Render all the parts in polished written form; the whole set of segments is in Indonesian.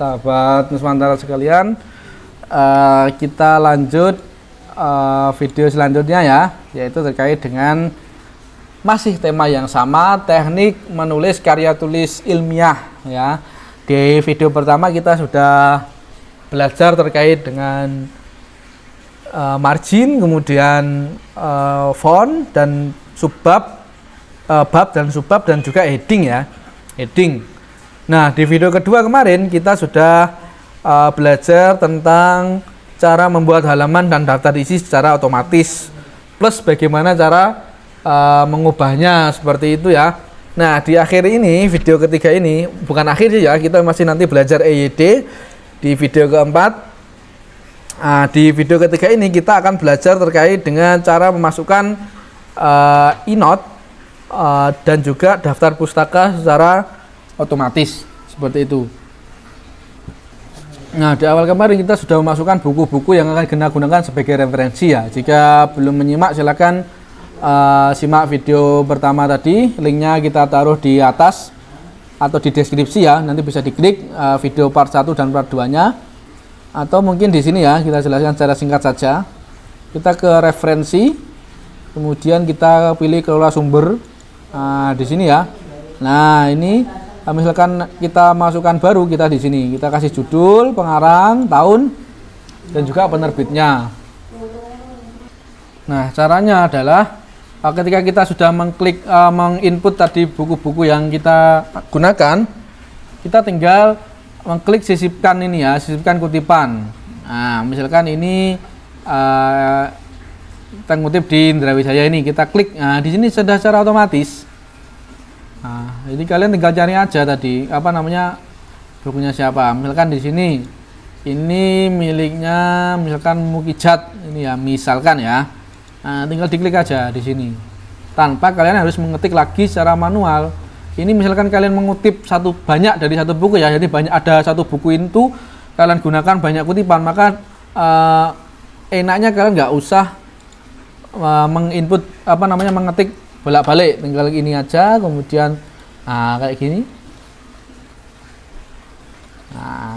Sahabat Nuswantara sekalian, kita lanjut video selanjutnya ya, yaitu terkait dengan masih tema yang sama, teknik menulis karya tulis ilmiah ya. Di video pertama kita sudah belajar terkait dengan margin, kemudian font dan subbab, bab dan subbab, dan juga heading ya, heading. Nah, di video kedua kemarin kita sudah belajar tentang cara membuat halaman dan daftar isi secara otomatis, plus bagaimana cara mengubahnya seperti itu ya. Nah, di akhir ini, video ketiga ini, bukan akhir sih ya, kita masih nanti belajar EYD di video keempat. Di video ketiga ini kita akan belajar terkait dengan cara memasukkan e-note dan juga daftar pustaka secara otomatis seperti itu. Nah, di awal kemarin kita sudah memasukkan buku-buku yang akan kita gunakan sebagai referensi ya. Jika belum menyimak, silakan simak video pertama tadi, linknya kita taruh di atas atau di deskripsi ya. Nanti bisa diklik video part 1 dan part 2-nya. Atau mungkin di sini ya, kita jelaskan secara singkat saja. Kita ke referensi, kemudian kita pilih kelola sumber. Di sini ya. Nah, ini misalkan kita masukkan baru, kita di sini kita kasih judul, pengarang, tahun, dan juga penerbitnya. Nah, caranya adalah ketika kita sudah mengklik menginput tadi buku-buku yang kita gunakan, kita tinggal mengklik sisipkan ini ya, sisipkan kutipan. Nah, misalkan ini kita ngutip di Indrawijaya ini, kita klik. Nah, di sini sudah secara otomatis. Nah, jadi kalian tinggal cari aja tadi apa namanya bukunya siapa. Misalkan di sini ini miliknya misalkan Mukijat ini ya, misalkan ya. Nah, tinggal diklik aja di sini tanpa kalian harus mengetik lagi secara manual. Ini misalkan kalian mengutip banyak dari satu buku ya, jadi banyak ada satu buku itu kalian gunakan banyak kutipan, maka enaknya kalian nggak usah menginput apa namanya mengetik bolak-balik, tinggal ini aja, kemudian kayak gini.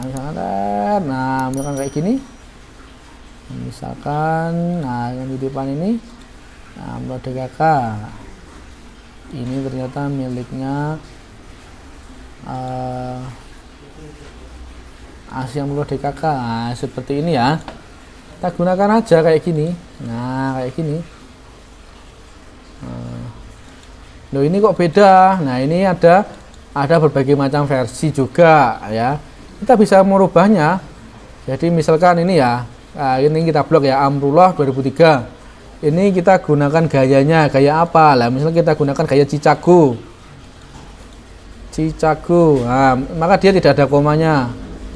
Misalkan kayak gini. Misalkan yang di depan ini DKK. Ini ternyata miliknya Asia Mulu DKK. Seperti ini ya. Kita gunakan aja kayak gini. Nah, kayak gini. Loh, ini kok beda. Nah, ini ada berbagai macam versi juga ya. Kita bisa merubahnya. Jadi misalkan ini ya, ini kita blok ya, Amrullah 2003. Ini kita gunakan gayanya, gaya apa? Lah, misalnya kita gunakan gaya Cicago. Nah, maka dia tidak ada komanya.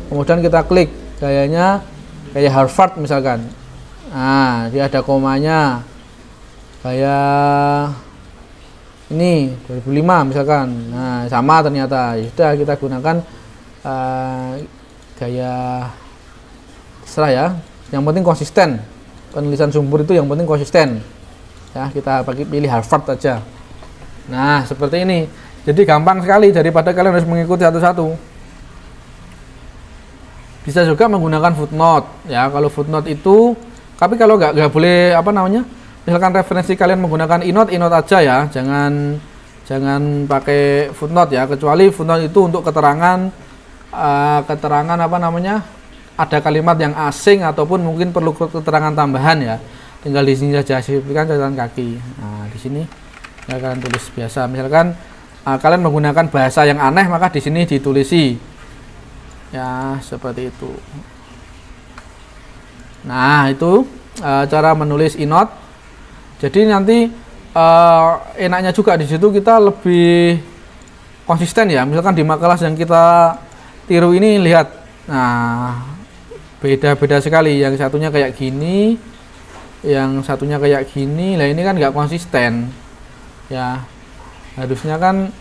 Kemudian kita klik gayanya gaya Harvard misalkan. Nah, dia ada komanya. Gaya ini 2005 misalkan. Nah, sama ternyata. Sudah kita gunakan gaya terserah ya. Yang penting konsisten. Penulisan sumber itu yang penting konsisten. Ya, kita pilih Harvard aja. Nah, seperti ini. Jadi gampang sekali daripada kalian harus mengikuti satu-satu. Bisa juga menggunakan footnote ya. Kalau footnote itu, tapi kalau nggak boleh apa namanya? Misalkan referensi kalian menggunakan e-note aja ya, jangan pakai footnote ya, kecuali footnote itu untuk keterangan apa namanya, ada kalimat yang asing ataupun mungkin perlu keterangan tambahan ya, tinggal di sini saja sisipkan catatan kaki. Nah, di sini ya kalian tulis biasa. Misalkan kalian menggunakan bahasa yang aneh, maka di sini ditulisi ya, seperti itu. Nah, itu cara menulis e-note. Jadi nanti enaknya juga di situ kita lebih konsisten ya. Misalkan di makalah yang kita tiru ini, lihat, nah beda-beda sekali. Yang satunya kayak gini, yang satunya kayak gini. Lah, ini kan nggak konsisten ya. Harusnya kan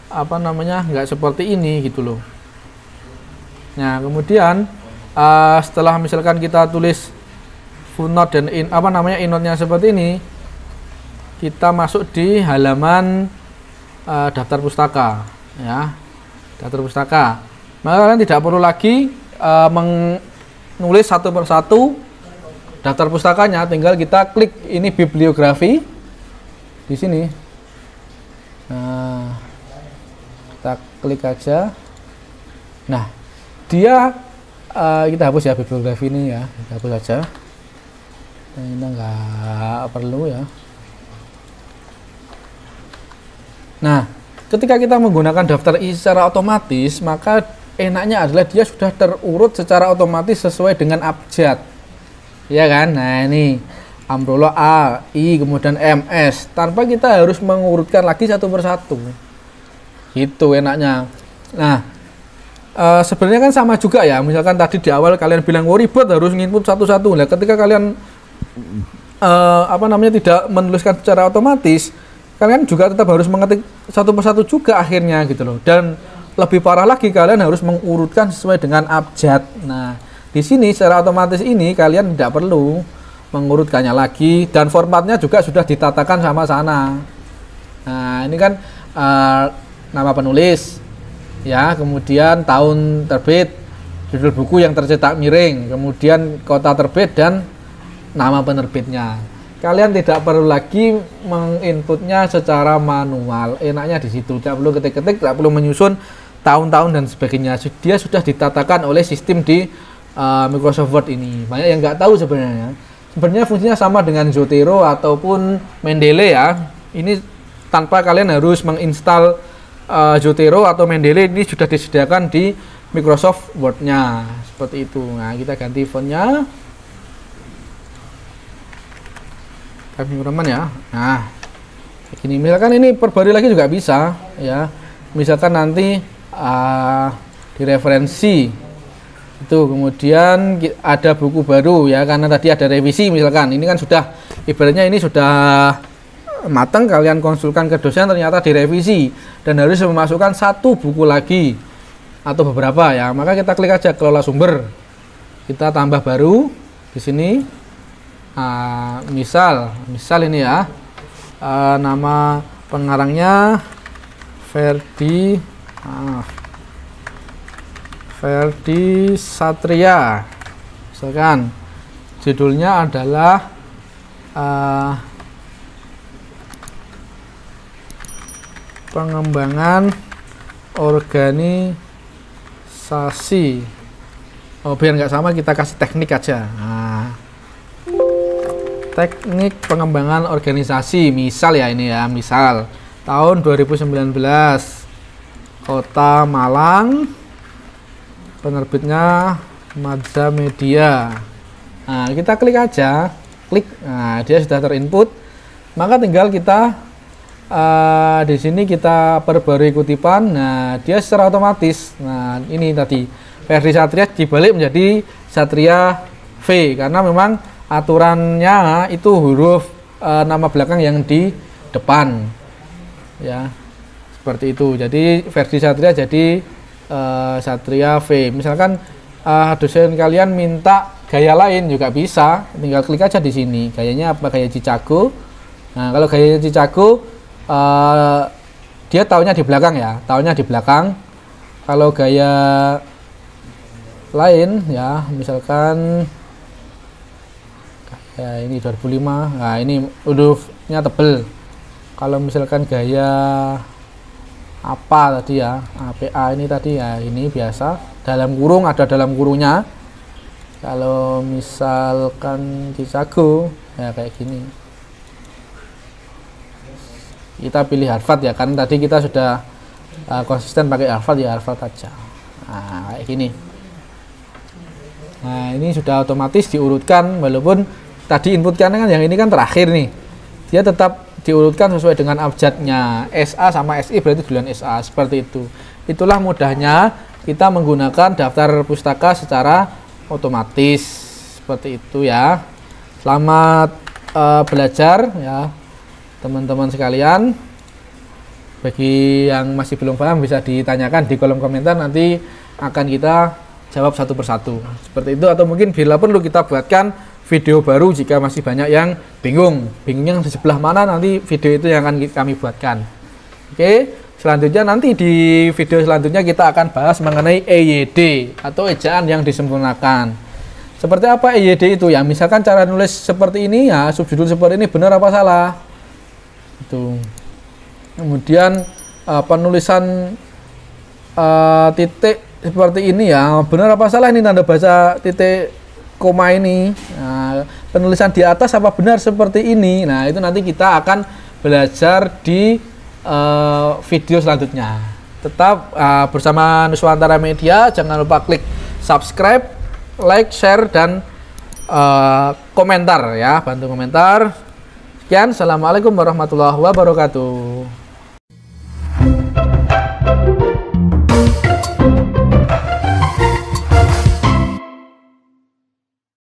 apa namanya nggak seperti ini gitu loh. Nah, kemudian setelah misalkan kita tulis footnote dan e-note-nya seperti ini, kita masuk di halaman daftar pustaka ya, daftar pustaka. Maka kalian tidak perlu lagi menulis satu persatu daftar pustakanya, tinggal kita klik ini bibliografi di sini. Nah, kita klik aja. Nah, dia kita hapus ya bibliografi ini ya, kita hapus aja. Nah, ini nggak perlu ya. Nah, ketika kita menggunakan daftar isi secara otomatis, maka enaknya adalah dia sudah terurut secara otomatis sesuai dengan abjad, ya kan? Nah, ini Amrullah A, I, kemudian MS, tanpa kita harus mengurutkan lagi satu persatu. Gitu enaknya. Nah, sebenarnya kan sama juga ya. Misalkan tadi di awal kalian bilang ribet harus nginput satu-satu. Nah, ketika kalian tidak menuliskan secara otomatis, kalian juga tetap harus mengetik satu persatu juga akhirnya gitu loh. Dan lebih parah lagi, kalian harus mengurutkan sesuai dengan abjad. Nah, di sini secara otomatis ini kalian tidak perlu mengurutkannya lagi, dan formatnya juga sudah ditatakan sama sana. Nah, ini kan nama penulis ya, kemudian tahun terbit, judul buku yang tercetak miring, kemudian kota terbit dan nama penerbitnya. Kalian tidak perlu lagi menginputnya secara manual. Enaknya di situ, tidak perlu ketik-ketik, tidak perlu menyusun tahun-tahun dan sebagainya. Dia sudah ditatakan oleh sistem di Microsoft Word ini. Banyak yang nggak tahu sebenarnya. Sebenarnya fungsinya sama dengan Zotero ataupun Mendeley ya. Ini tanpa kalian harus menginstal Zotero atau Mendeley, ini sudah disediakan di Microsoft Word-nya. Seperti itu. Nah, kita ganti fontnya. Roman ya. Nah, begini. Misalkan ini perbarui lagi juga bisa ya. Misalkan nanti di referensi itu kemudian ada buku baru ya, karena tadi ada revisi misalkan. Ini kan sudah ibaratnya ini sudah matang, kalian konsulkan ke dosen, ternyata direvisi dan harus memasukkan satu buku lagi atau beberapa ya. Maka kita klik aja kelola sumber. Kita tambah baru di sini. Misal ini ya, nama pengarangnya Ferdi Satria, misalkan judulnya adalah pengembangan organisasi. Biar nggak sama kita kasih teknik aja. Teknik pengembangan organisasi, misal ya, ini ya, misal tahun 2019, Kota Malang, penerbitnya Madza Media. Nah, kita klik aja, klik. Nah, dia sudah terinput. Maka tinggal kita di sini kita perbarui kutipan. Nah, dia secara otomatis. Nah, ini tadi Ferdi Satria dibalik menjadi Satria V, karena memang aturannya itu huruf nama belakang yang di depan ya, seperti itu. Jadi Ferdi Satria jadi Satria V. Misalkan dosen kalian minta gaya lain juga bisa, tinggal klik aja di sini. Gayanya apa? Gaya Chicago. Nah, kalau gaya Chicago dia tahunnya di belakang ya, tahunnya di belakang. Kalau gaya lain ya, misalkan ya ini 2005. Nah, ini hurufnya tebel. Kalau misalkan gaya apa tadi ya, APA ini tadi ya, ini biasa dalam kurung, ada dalam kurungnya. Kalau misalkan Chicago ya kayak gini, kita pilih Harvard ya, karena tadi kita sudah konsisten pakai Harvard ya, Harvard aja. Nah, kayak gini. Nah, ini sudah otomatis diurutkan, walaupun tadi inputkan kan yang ini kan terakhir nih, dia tetap diurutkan sesuai dengan abjadnya. SA sama SI berarti duluan SA, seperti itu. Itulah mudahnya kita menggunakan daftar pustaka secara otomatis, seperti itu ya. Selamat belajar ya teman-teman sekalian. Bagi yang masih belum paham bisa ditanyakan di kolom komentar, nanti akan kita jawab satu persatu seperti itu. Atau mungkin bila perlu kita buatkan video baru jika masih banyak yang bingungnya di sebelah mana, nanti video itu yang akan kami buatkan. Oke, selanjutnya nanti di video selanjutnya kita akan bahas mengenai EYD atau ejaan yang disempurnakan. Seperti apa EYD itu ya? Misalkan cara nulis seperti ini ya, subjudul seperti ini benar apa salah? Itu. Kemudian penulisan titik seperti ini ya, benar apa salah ini tanda baca titik koma ini. Nah, penulisan di atas apa benar seperti ini? Nah, itu nanti kita akan belajar di video selanjutnya. Tetap bersama Nuswantara Media, jangan lupa klik subscribe, like, share, dan komentar ya, bantu komentar. Sekian, assalamualaikum warahmatullahi wabarakatuh.